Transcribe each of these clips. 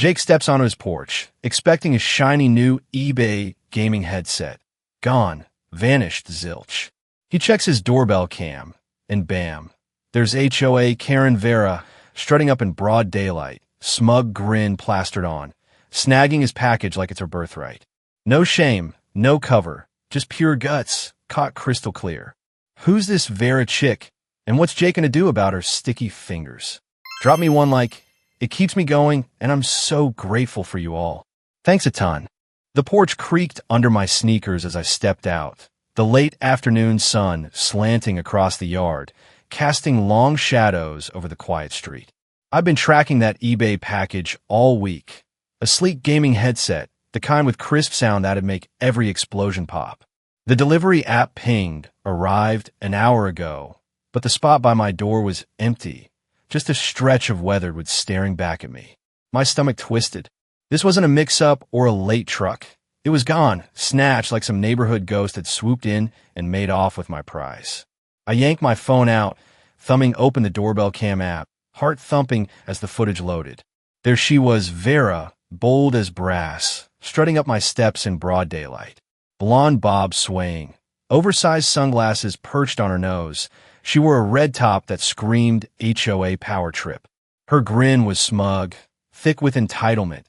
Jake steps onto his porch, expecting a shiny new eBay gaming headset. Gone. Vanished, zilch. He checks his doorbell cam, and bam, there's HOA Karen Vera strutting up in broad daylight, smug grin plastered on, snagging his package like it's her birthright. No shame, no cover, just pure guts, caught crystal clear. Who's this Vera chick, and what's Jake gonna do about her sticky fingers? Drop me one like. It keeps me going, and I'm so grateful for you all. Thanks a ton. The porch creaked under my sneakers as I stepped out, the late afternoon sun slanting across the yard, casting long shadows over the quiet street. I've been tracking that eBay package all week. A sleek gaming headset, the kind with crisp sound that'd make every explosion pop. The delivery app pinged, arrived an hour ago, but the spot by my door was empty, just a stretch of weathered staring back at me. My stomach twisted. This wasn't a mix-up or a late truck. It was gone, snatched like some neighborhood ghost had swooped in and made off with my prize. I yanked my phone out, thumbing open the doorbell cam app, heart thumping as the footage loaded. There she was, Vera, bold as brass, strutting up my steps in broad daylight. Blonde bob swaying, oversized sunglasses perched on her nose. She wore a red top that screamed HOA power trip. Her grin was smug, thick with entitlement,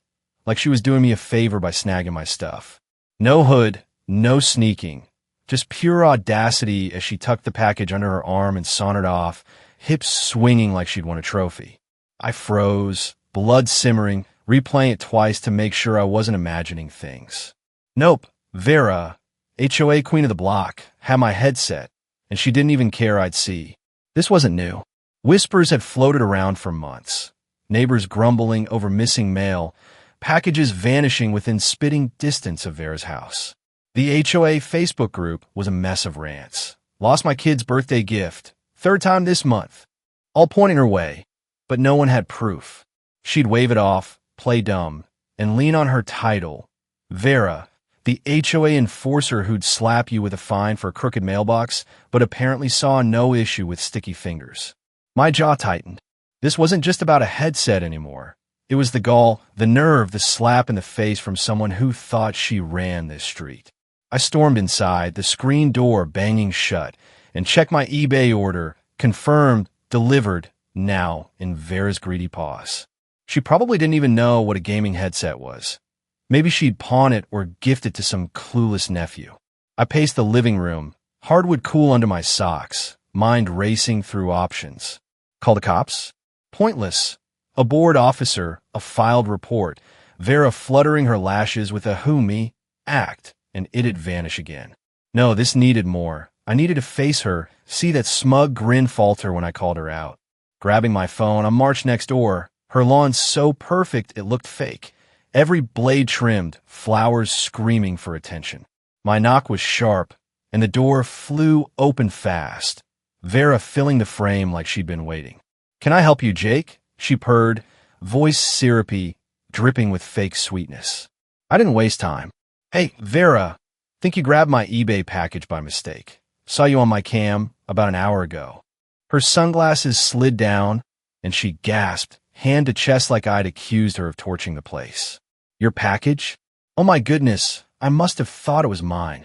like she was doing me a favor by snagging my stuff. No hood, no sneaking, just pure audacity as she tucked the package under her arm and sauntered off, hips swinging like she'd won a trophy. I froze, blood simmering, replaying it twice to make sure I wasn't imagining things. Nope, Vera, HOA queen of the block, had my headset, and she didn't even care I'd see. This wasn't new. Whispers had floated around for months. Neighbors grumbling over missing mail, packages vanishing within spitting distance of Vera's house. The HOA Facebook group was a mess of rants. Lost my kid's birthday gift, third time this month. All pointing her way, but no one had proof. She'd wave it off, play dumb, and lean on her title, Vera, the HOA enforcer who'd slap you with a fine for a crooked mailbox, but apparently saw no issue with sticky fingers. My jaw tightened. This wasn't just about a headset anymore. It was the gall, the nerve, the slap in the face from someone who thought she ran this street. I stormed inside, the screen door banging shut, and checked my eBay order, confirmed, delivered, now in Vera's greedy paws. She probably didn't even know what a gaming headset was. Maybe she'd pawn it or gift it to some clueless nephew. I paced the living room, hardwood cool under my socks, mind racing through options. Call the cops? Pointless. A bored officer, a filed report, Vera fluttering her lashes with a "who me" act, and it'd vanish again. No, this needed more. I needed to face her, see that smug grin falter when I called her out. Grabbing my phone, I marched next door. Her lawn so perfect it looked fake. Every blade trimmed, flowers screaming for attention. My knock was sharp, and the door flew open fast, Vera filling the frame like she'd been waiting. "Can I help you, Jake?" she purred, voice syrupy, dripping with fake sweetness. I didn't waste time. "Hey, Vera, think you grabbed my eBay package by mistake. Saw you on my cam about an hour ago." Her sunglasses slid down, and she gasped, hand to chest like I'd accused her of torching the place. "Your package? Oh my goodness, I must have thought it was mine."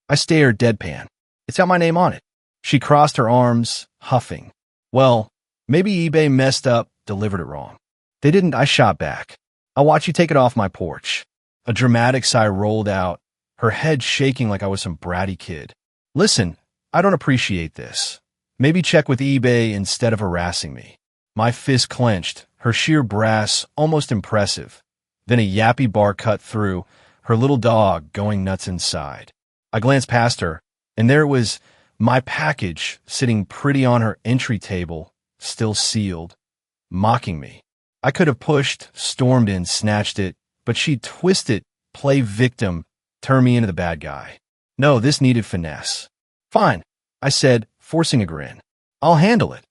I stared deadpan. "It's got my name on it." She crossed her arms, huffing. "Well, maybe eBay messed up, delivered it wrong." "They didn't," I shot back. "I'll watch you take it off my porch." A dramatic sigh rolled out, her head shaking like I was some bratty kid. "Listen, I don't appreciate this. Maybe check with eBay instead of harassing me." My fist clenched, her sheer brass almost impressive. Then a yappy bark cut through, her little dog going nuts inside. I glanced past her, and there it was, my package sitting pretty on her entry table, still sealed, mocking me. I could have pushed, stormed in, snatched it, but she'd twist it, play victim, turn me into the bad guy. No, this needed finesse. "Fine," I said, forcing a grin. "I'll handle it."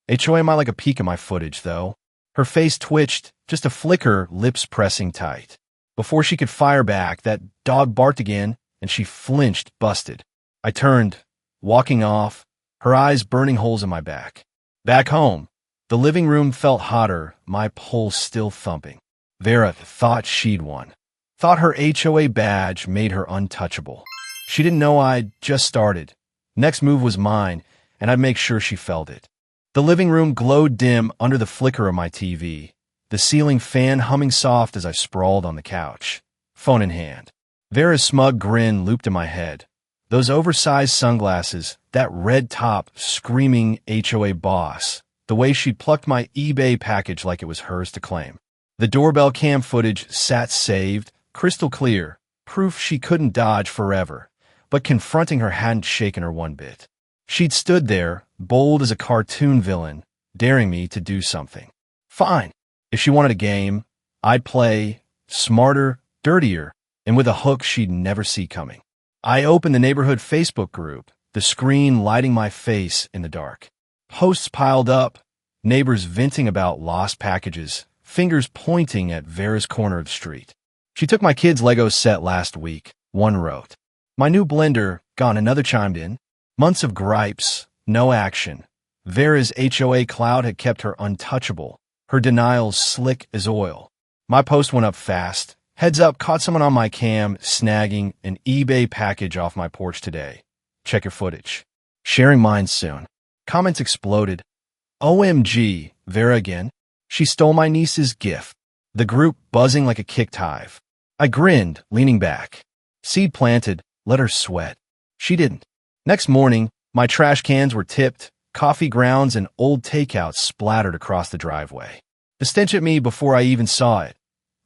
HOA might like a peek at my footage, though. Her face twitched, just a flicker, lips pressing tight. Before she could fire back, that dog barked again, and she flinched, busted. I turned, walking off, her eyes burning holes in my back. Back home, the living room felt hotter, my pulse still thumping. Vera thought she'd won. Thought her HOA badge made her untouchable. She didn't know I'd just started. Next move was mine, and I'd make sure she felt it. The living room glowed dim under the flicker of my TV, the ceiling fan humming soft as I sprawled on the couch, phone in hand. Vera's smug grin looped in my head. Those oversized sunglasses, that red top screaming HOA boss, the way she'd plucked my eBay package like it was hers to claim. The doorbell cam footage sat saved, crystal clear, proof she couldn't dodge forever, but confronting her hadn't shaken her one bit. She'd stood there, bold as a cartoon villain, daring me to do something. Fine. If she wanted a game, I'd play, smarter, dirtier, and with a hook she'd never see coming. I opened the neighborhood Facebook group, the screen lighting my face in the dark. Posts piled up, neighbors venting about lost packages, fingers pointing at Vera's corner of the street. She took my kid's Lego set last week, one wrote. My new blender, gone, another chimed in. Months of gripes, no action. Vera's HOA cloud had kept her untouchable, her denials slick as oil. My post went up fast. Heads up, caught someone on my cam snagging an eBay package off my porch today. Check your footage. Sharing mine soon. Comments exploded. OMG, Vera again? She stole my niece's gift. The group buzzing like a kicked hive. I grinned, leaning back. Seed planted, let her sweat. She didn't. Next morning, my trash cans were tipped, coffee grounds and old takeouts splattered across the driveway. The stench at me before I even saw it.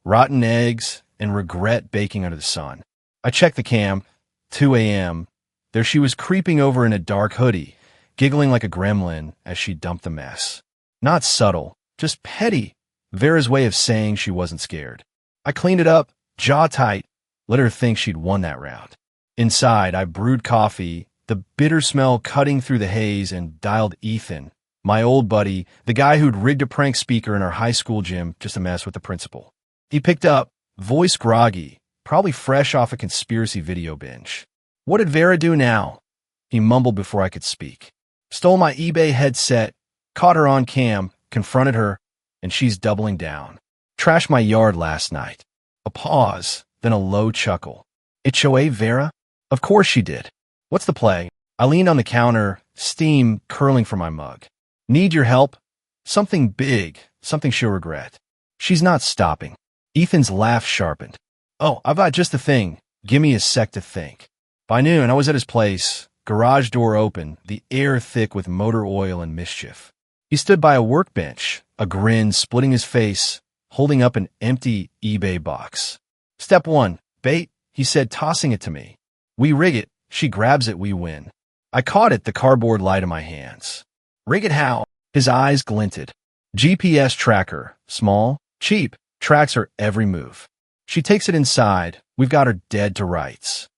Rotten eggs and regret baking under the sun. I checked the cam, 2 a.m. There she was creeping over in a dark hoodie, giggling like a gremlin as she dumped the mess. Not subtle, just petty. Vera's way of saying she wasn't scared. I cleaned it up, jaw tight, let her think she'd won that round. Inside, I brewed coffee, the bitter smell cutting through the haze, and dialed Ethan, my old buddy, the guy who'd rigged a prank speaker in our high school gym just to mess with the principal. He picked up, voice groggy, probably fresh off a conspiracy video binge. What did Vera do now? He mumbled before I could speak. Stole my eBay headset, caught her on cam, confronted her, and she's doubling down. Trashed my yard last night. A pause, then a low chuckle. HOA Vera? Of course she did. What's the play? I leaned on the counter, steam curling from my mug. Need your help? Something big, something she'll regret. She's not stopping. Ethan's laugh sharpened. Oh, I've got just the thing. Give me a sec to think. By noon, I was at his place, garage door open, the air thick with motor oil and mischief. He stood by a workbench, a grin splitting his face, holding up an empty eBay box. Step 1, bait, he said, tossing it to me. We rig it, she grabs it, we win. I caught it, the cardboard light in my hands. Rig it how? His eyes glinted. GPS tracker, small, cheap. Tracks her every move. She takes it inside. We've got her dead to rights.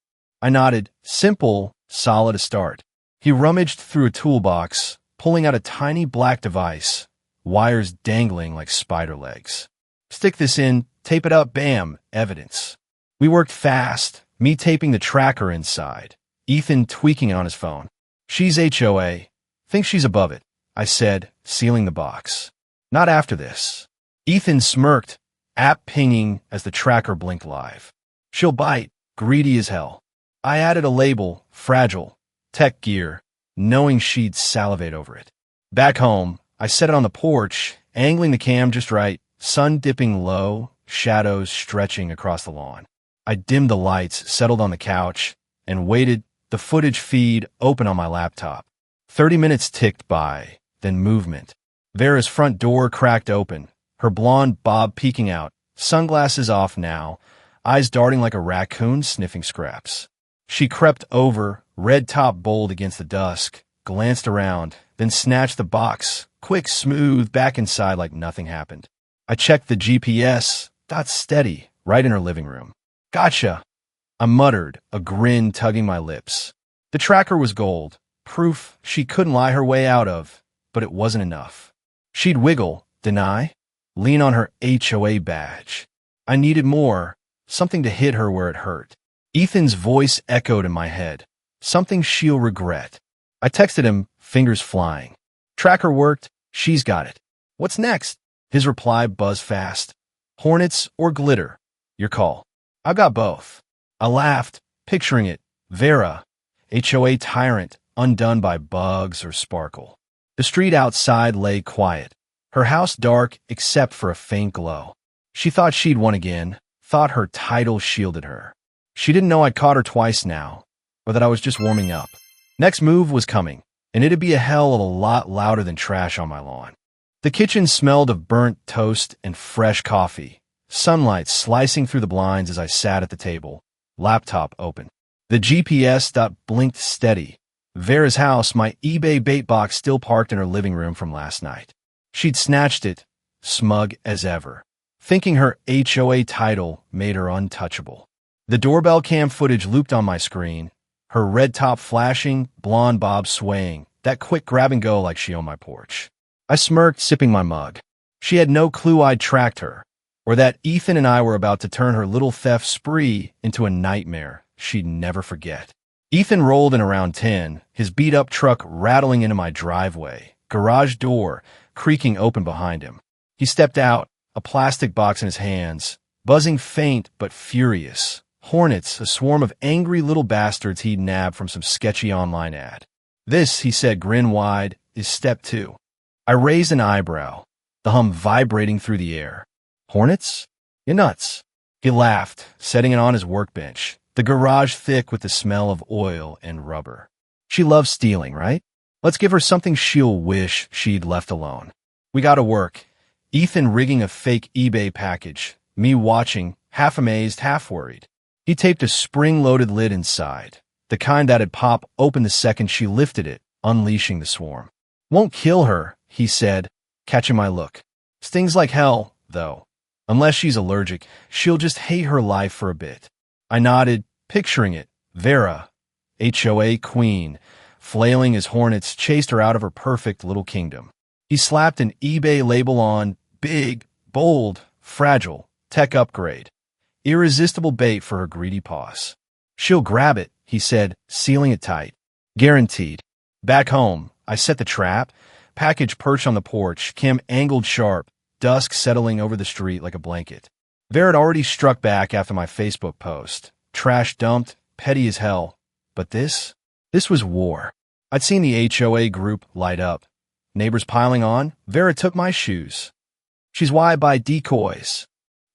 I nodded. Simple, solid a start. He rummaged through a toolbox, pulling out a tiny black device, wires dangling like spider legs. Stick this in, tape it up, bam, evidence. We worked fast, me taping the tracker inside, Ethan tweaking it on his phone. She's HOA. Think she's above it, I said, sealing the box. Not after this. Ethan smirked, app pinging as the tracker blinked live. She'll bite, greedy as hell. I added a label, fragile, tech gear, knowing she'd salivate over it. Back home, I set it on the porch, angling the cam just right, sun dipping low, shadows stretching across the lawn. I dimmed the lights, settled on the couch, and waited, the footage feed open on my laptop. 30 minutes ticked by, then movement. Vera's front door cracked open, her blonde bob peeking out, sunglasses off now, eyes darting like a raccoon sniffing scraps. She crept over, red top bold against the dusk, glanced around, then snatched the box, quick, smooth, back inside like nothing happened. I checked the GPS, dot steady, right in her living room. Gotcha! I muttered, a grin tugging my lips. The tracker was gold, proof she couldn't lie her way out of, but it wasn't enough. She'd wiggle, deny, lean on her HOA badge. I needed more, something to hit her where it hurt. Ethan's voice echoed in my head. Something she'll regret. I texted him, fingers flying. Tracker worked, she's got it. What's next? His reply buzzed fast. Hornets or glitter? Your call. I got both. I laughed, picturing it. Vera, HOA tyrant, undone by bugs or sparkle. The street outside lay quiet, her house dark except for a faint glow. She thought she'd won again, thought her title shielded her. She didn't know I'd caught her twice now, or that I was just warming up. Next move was coming, and it'd be a hell of a lot louder than trash on my lawn. The kitchen smelled of burnt toast and fresh coffee, sunlight slicing through the blinds as I sat at the table, laptop open. The GPS dot blinked steady. Vera's house, my eBay bait box still parked in her living room from last night. She'd snatched it, smug as ever, thinking her HOA title made her untouchable. The doorbell cam footage looped on my screen, her red top flashing, blonde bob swaying, that quick grab and go like she owned my porch. I smirked, sipping my mug. She had no clue I'd tracked her, or that Ethan and I were about to turn her little theft spree into a nightmare she'd never forget. Ethan rolled in around 10, his beat-up truck rattling into my driveway, garage door creaking open behind him. He stepped out, a plastic box in his hands, buzzing faint but furious. Hornets, a swarm of angry little bastards he'd nabbed from some sketchy online ad. This, he said, grin wide, is step 2. I raised an eyebrow, the hum vibrating through the air. Hornets? You nuts. He laughed, setting it on his workbench, the garage thick with the smell of oil and rubber. She loves stealing, right? Let's give her something she'll wish she'd left alone. We got to work. Ethan rigging a fake eBay package, me watching, half amazed, half worried. He taped a spring-loaded lid inside, the kind that'd pop open the second she lifted it, unleashing the swarm. Won't kill her, he said, catching my look. Stings like hell, though. Unless she's allergic, she'll just hate her life for a bit. I nodded, picturing it. Vera, HOA queen, flailing as hornets chased her out of her perfect little kingdom. He slapped an eBay label on, big, bold, fragile, tech upgrade. Irresistible bait for her greedy paws. She'll grab it, he said, sealing it tight. Guaranteed. Back home, I set the trap, package perched on the porch, cam angled sharp, dusk settling over the street like a blanket. Vera had already struck back after my Facebook post. Trash dumped, petty as hell. But this was war. I'd seen the HOA group light up. Neighbors piling on, Vera took my shoes. She's why I buy decoys.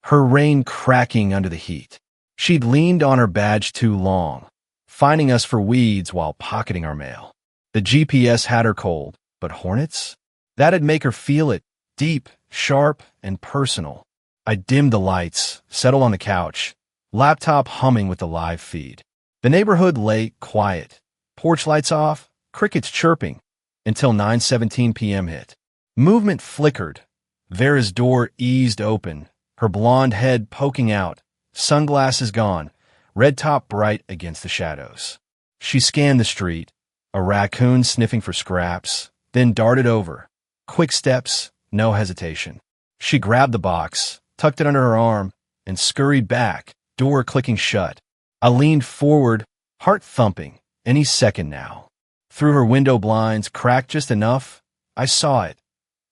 Her rein cracking under the heat. She'd leaned on her badge too long, finding us for weeds while pocketing our mail. The GPS had her cold, but hornets? That'd make her feel it, deep, sharp, and personal. I dimmed the lights, settled on the couch, laptop humming with the live feed. The neighborhood lay quiet, porch lights off, crickets chirping, until 9:17 p.m. hit. Movement flickered. Vera's door eased open, her blonde head poking out, sunglasses gone, red top bright against the shadows. She scanned the street, a raccoon sniffing for scraps, then darted over. Quick steps, no hesitation. She grabbed the box, tucked it under her arm, and scurried back, door clicking shut. I leaned forward, heart thumping, any second now. Through her window blinds, cracked just enough, I saw it,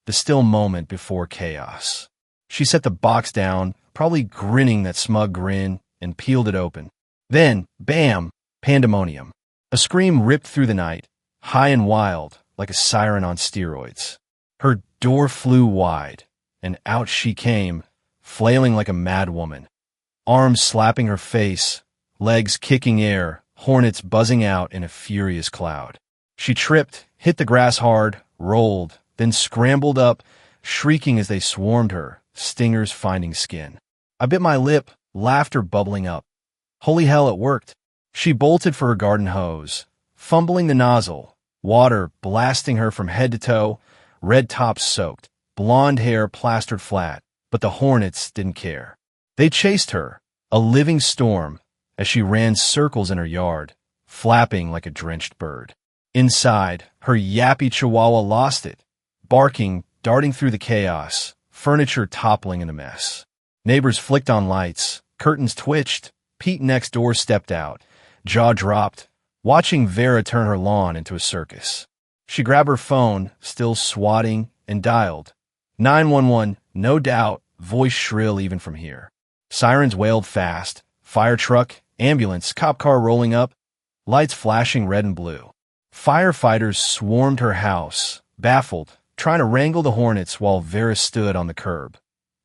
the still moment before chaos. She set the box down, probably grinning that smug grin, and peeled it open. Then, bam, pandemonium. A scream ripped through the night, high and wild, like a siren on steroids. Her door flew wide, and out she came, flailing like a mad woman. Arms slapping her face, legs kicking air, hornets buzzing out in a furious cloud. She tripped, hit the grass hard, rolled, then scrambled up, shrieking as they swarmed her, stingers finding skin. I bit my lip, laughter bubbling up. Holy hell, it worked. She bolted for her garden hose, fumbling the nozzle, water blasting her from head to toe, red top soaked, blonde hair plastered flat, but the hornets didn't care. They chased her, a living storm, as she ran circles in her yard, flapping like a drenched bird. Inside, her yappy chihuahua lost it, barking, darting through the chaos, furniture toppling in a mess. Neighbors flicked on lights, curtains twitched, Pete next door stepped out, jaw dropped, watching Vera turn her lawn into a circus. She grabbed her phone, still swatting, and dialed. 911, no doubt, voice shrill even from here. Sirens wailed fast. Fire truck, ambulance, cop car rolling up, lights flashing red and blue. Firefighters swarmed her house, baffled, trying to wrangle the Hornets while Vera stood on the curb.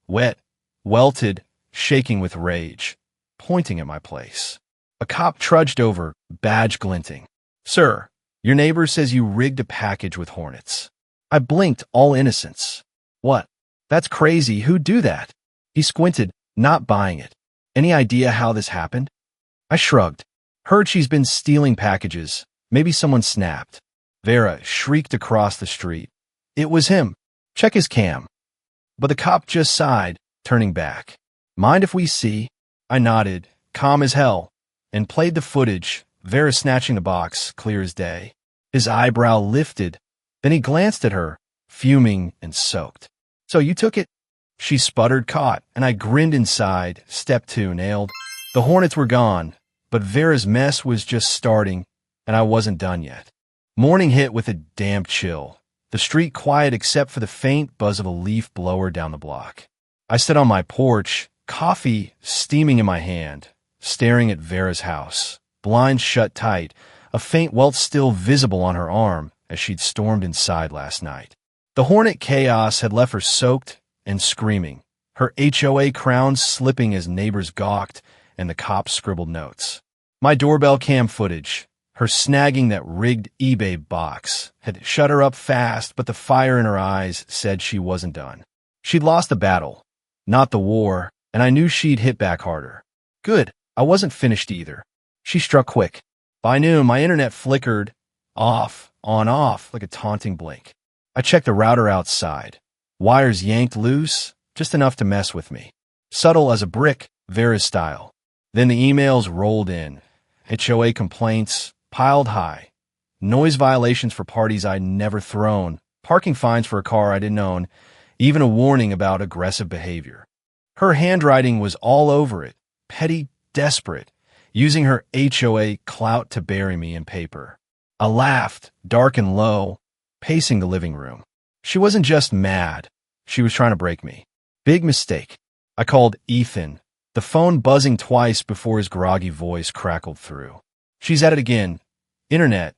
Wet, welted, shaking with rage, pointing at my place. A cop trudged over, badge glinting. "Sir, your neighbor says you rigged a package with Hornets." I blinked, all innocence. "What? That's crazy. Who'd do that?" He squinted, not buying it. "Any idea how this happened?" I shrugged. "Heard she's been stealing packages. Maybe someone snapped." Vera shrieked across the street. "It was him. Check his cam." But the cop just sighed, turning back. "Mind if we see?" I nodded, calm as hell, and played the footage, Vera snatching the box, clear as day. His eyebrow lifted. Then he glanced at her, fuming and soaked. "So you took it?" She sputtered, caught, and I grinned inside. Step 2 nailed. The Hornets were gone, but Vera's mess was just starting, and I wasn't done yet. Morning hit with a damp chill. The street quiet except for the faint buzz of a leaf blower down the block. I stood on my porch, coffee steaming in my hand, staring at Vera's house, blinds shut tight, a faint welt still visible on her arm as she'd stormed inside last night. The Hornet chaos had left her soaked and screaming, her HOA crown slipping as neighbors gawked and the cops scribbled notes. My doorbell cam footage, her snagging that rigged eBay box, had shut her up fast, but the fire in her eyes said she wasn't done. She'd lost the battle, not the war, and I knew she'd hit back harder. Good, I wasn't finished either. She struck quick. By noon, my internet flickered, off, on, off, like a taunting blink. I checked the router outside. Wires yanked loose, just enough to mess with me. Subtle as a brick, Vera's style. Then the emails rolled in. HOA complaints, piled high. Noise violations for parties I'd never thrown. Parking fines for a car I didn't own. Even a warning about aggressive behavior. Her handwriting was all over it. Petty, desperate. Using her HOA clout to bury me in paper. I laughed, dark and low, pacing the living room. She wasn't just mad. She was trying to break me. Big mistake. I called Ethan, the phone buzzing twice before his groggy voice crackled through. "She's at it again. Internet.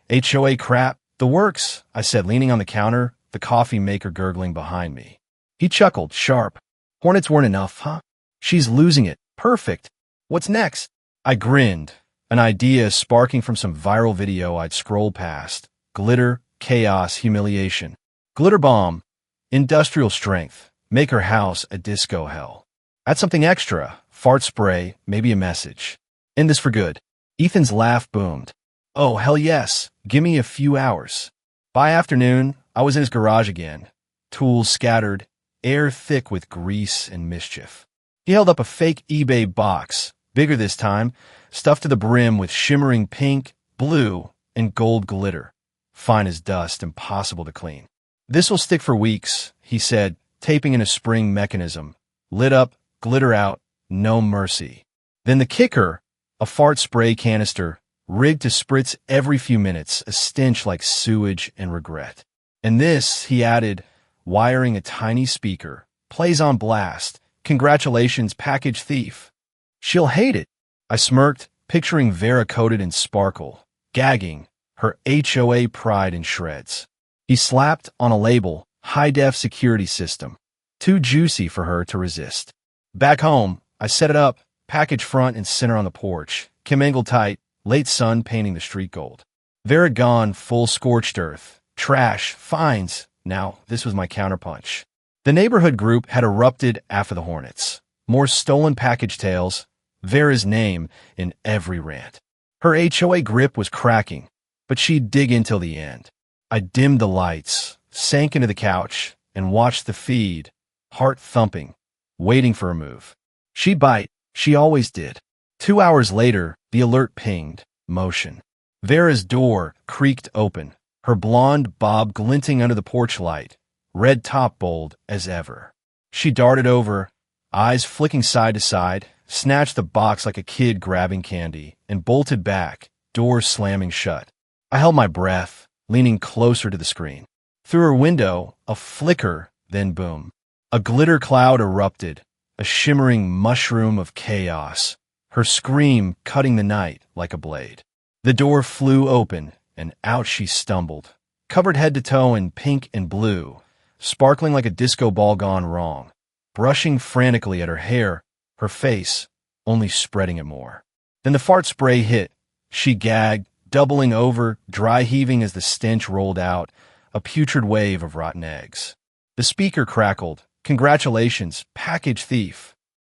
HOA crap. The works," I said, leaning on the counter, the coffee maker gurgling behind me. He chuckled, sharp. "Hornets weren't enough, huh? She's losing it. Perfect. What's next?" I grinned, an idea sparking from some viral video I'd scrolled past. Glitter, chaos, humiliation. Glitter bomb. Industrial strength. Make her house a disco hell. Add something extra. Fart spray, maybe a message. End this for good. Ethan's laugh boomed. "Oh, hell yes. Give me a few hours." By afternoon, I was in his garage again. Tools scattered, air thick with grease and mischief. He held up a fake eBay box, bigger this time, stuffed to the brim with shimmering pink, blue, and gold glitter. Fine as dust, impossible to clean. "This'll stick for weeks," he said, taping in a spring mechanism. Lit up, glitter out, no mercy. Then the kicker, a fart spray canister, rigged to spritz every few minutes, a stench like sewage and regret. And this, he added, wiring a tiny speaker, plays on blast. "Congratulations, package thief." "She'll hate it." I smirked, picturing Vera coated in sparkle, gagging, her HOA pride in shreds. He slapped on a label, high-def security system. Too juicy for her to resist. Back home, I set it up, package front and center on the porch, Kim tight, late sun painting the street gold. Vera gone, full scorched earth, trash, fines. Now, this was my counterpunch. The neighborhood group had erupted after the Hornets. More stolen package tales, Vera's name in every rant. Her HOA grip was cracking, but she'd dig in till the end. I dimmed the lights, sank into the couch, and watched the feed, heart thumping, waiting for a move. She'd bite, she always did. 2 hours later, the alert pinged, motion. Vera's door creaked open, her blonde bob glinting under the porch light, red top bold as ever. She darted over, eyes flicking side to side, snatched the box like a kid grabbing candy, and bolted back, door slamming shut. I held my breath, leaning closer to the screen. Through her window, a flicker, then boom. A glitter cloud erupted, a shimmering mushroom of chaos, her scream cutting the night like a blade. The door flew open, and out she stumbled, covered head to toe in pink and blue, sparkling like a disco ball gone wrong, brushing frantically at her hair, her face only spreading it more. Then the fart spray hit. She gagged, doubling over, dry heaving as the stench rolled out, a putrid wave of rotten eggs. The speaker crackled, "Congratulations, package thief."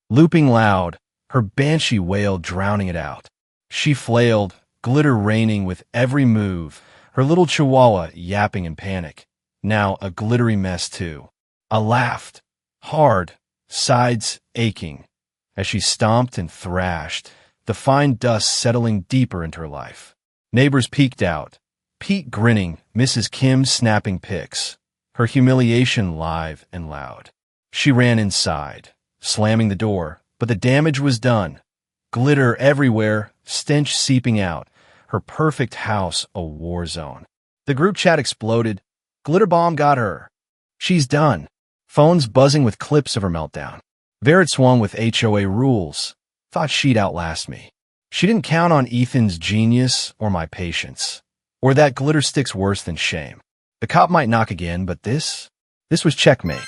Looping loud, her banshee wail drowning it out. She flailed, glitter raining with every move, her little chihuahua yapping in panic. Now a glittery mess too. I laughed, hard, sides aching, as she stomped and thrashed, the fine dust settling deeper into her life. Neighbors peeked out, Pete grinning, Mrs. Kim snapping pics, her humiliation live and loud. She ran inside, slamming the door, but the damage was done. Glitter everywhere, stench seeping out, her perfect house a war zone. The group chat exploded. Glitter bomb got her. She's done. Phones buzzing with clips of her meltdown. Vera swung with HOA rules. Thought she'd outlast me. She didn't count on Ethan's genius or my patience. Or that glitter sticks worse than shame. The cop might knock again, but this was checkmate.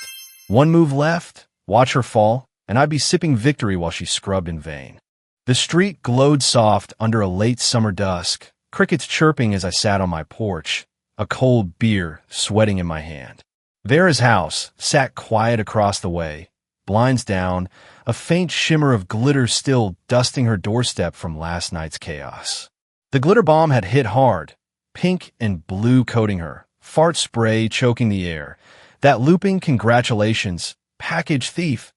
One move left, watch her fall, and I'd be sipping victory while she scrubbed in vain. The street glowed soft under a late summer dusk, crickets chirping as I sat on my porch, a cold beer sweating in my hand. Vera's house sat quiet across the way, blinds down, a faint shimmer of glitter still dusting her doorstep from last night's chaos. The glitter bomb had hit hard, pink and blue coating her, fart spray choking the air, that looping congratulations, package thief,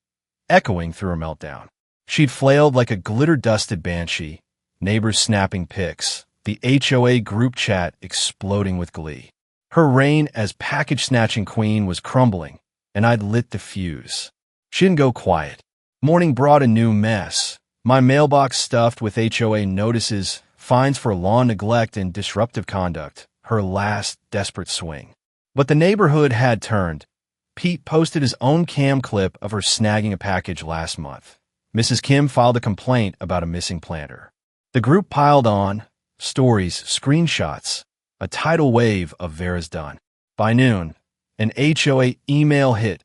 echoing through her meltdown. She'd flailed like a glitter-dusted banshee, neighbors snapping pics, the HOA group chat exploding with glee. Her reign as package-snatching queen was crumbling, and I'd lit the fuse. She didn't go quiet. Morning brought a new mess. My mailbox stuffed with HOA notices, fines for lawn neglect and disruptive conduct, her last desperate swing. But the neighborhood had turned. Pete posted his own cam clip of her snagging a package last month. Mrs. Kim filed a complaint about a missing planter. The group piled on, stories, screenshots, a tidal wave of Vera's done. By noon, an HOA email hit.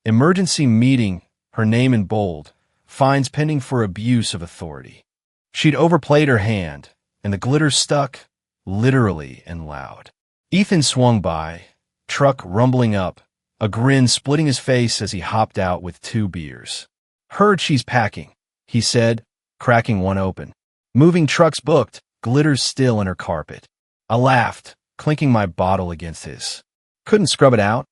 Emergency meeting, her name in bold, fines pending for abuse of authority. She'd overplayed her hand, and the glitter stuck, literally and loud. Ethan swung by, truck rumbling up, a grin splitting his face as he hopped out with 2 beers. "Heard she's packing," he said, cracking one open. "Moving trucks booked, glitters still in her carpet." I laughed, clinking my bottle against his. Couldn't scrub it out,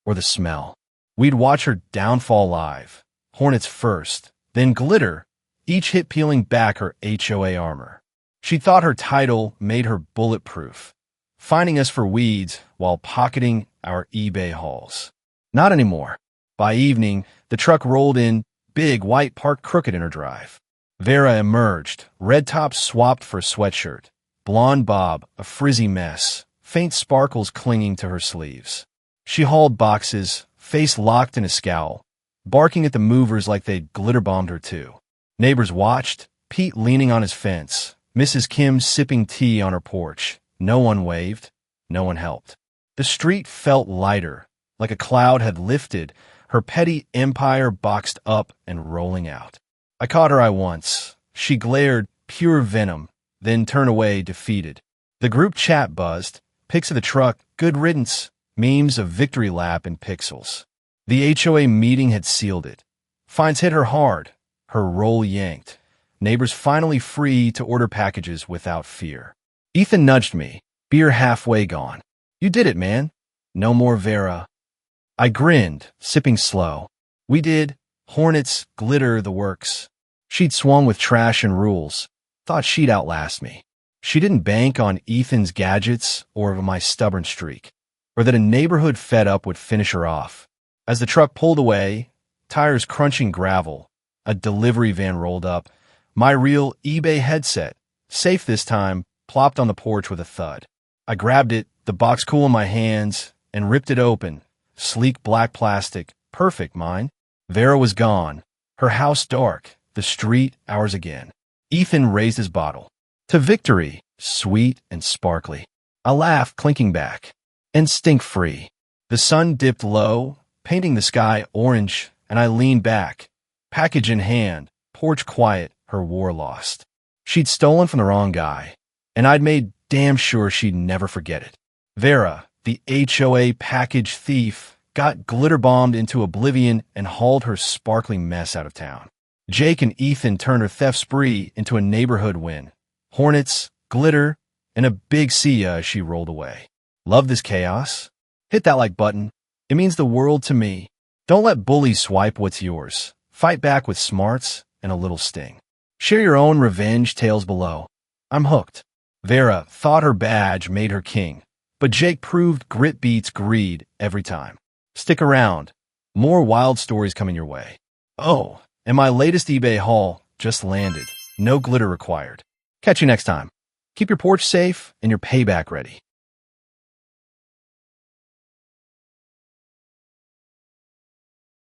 or the smell. We'd watch her downfall live. Hornets first, then glitter, each hit peeling back her HOA armor. She thought her title made her bulletproof, finding us for weeds while pocketing our eBay hauls. Not anymore. By evening, the truck rolled in, big white parked crooked in her drive. Vera emerged, red top swapped for a sweatshirt, blonde bob, a frizzy mess, faint sparkles clinging to her sleeves. She hauled boxes, face locked in a scowl, barking at the movers like they'd glitter-bombed her too. Neighbors watched, Pete leaning on his fence, Mrs. Kim sipping tea on her porch. No one waved, no one helped. The street felt lighter, like a cloud had lifted, her petty empire boxed up and rolling out. I caught her eye once. She glared, pure venom, then turned away defeated. The group chat buzzed, pics of the truck, good riddance, memes of victory lap in pixels. The HOA meeting had sealed it. Fines hit her hard, her roll yanked. Neighbors finally free to order packages without fear. Ethan nudged me, beer halfway gone. "You did it, man. No more Vera." I grinned, sipping slow. We did. Hornets, glitter, the works. She'd swung with trash and rules. Thought she'd outlast me. She didn't bank on Ethan's gadgets or my stubborn streak, or that a neighborhood fed up would finish her off. As the truck pulled away, tires crunching gravel, a delivery van rolled up. My real eBay headset, safe this time, plopped on the porch with a thud. I grabbed it, the box cool in my hands, and ripped it open. Sleek black plastic, Perfect, mine. Vera was gone. Her house dark. The street ours again. Ethan raised his bottle. To victory, sweet and sparkly. I laughed, clinking back. And stink-free. The sun dipped low, painting the sky orange, and I leaned back. Package in hand, porch quiet, her war lost. She'd stolen from the wrong guy, and I'd made damn sure she'd never forget it. Vera, the HOA package thief, got glitter-bombed into oblivion and hauled her sparkling mess out of town. Jake and Ethan turned her theft spree into a neighborhood win. Hornets, glitter, and a big see ya as she rolled away. Love this chaos? Hit that like button. It means the world to me. Don't let bullies swipe what's yours. Fight back with smarts and a little sting. Share your own revenge tales below. I'm hooked. Vera thought her badge made her king, but Jake proved grit beats greed every time. Stick around. More wild stories coming your way. Oh, and my latest eBay haul just landed. No glitter required. Catch you next time. Keep your porch safe and your payback ready.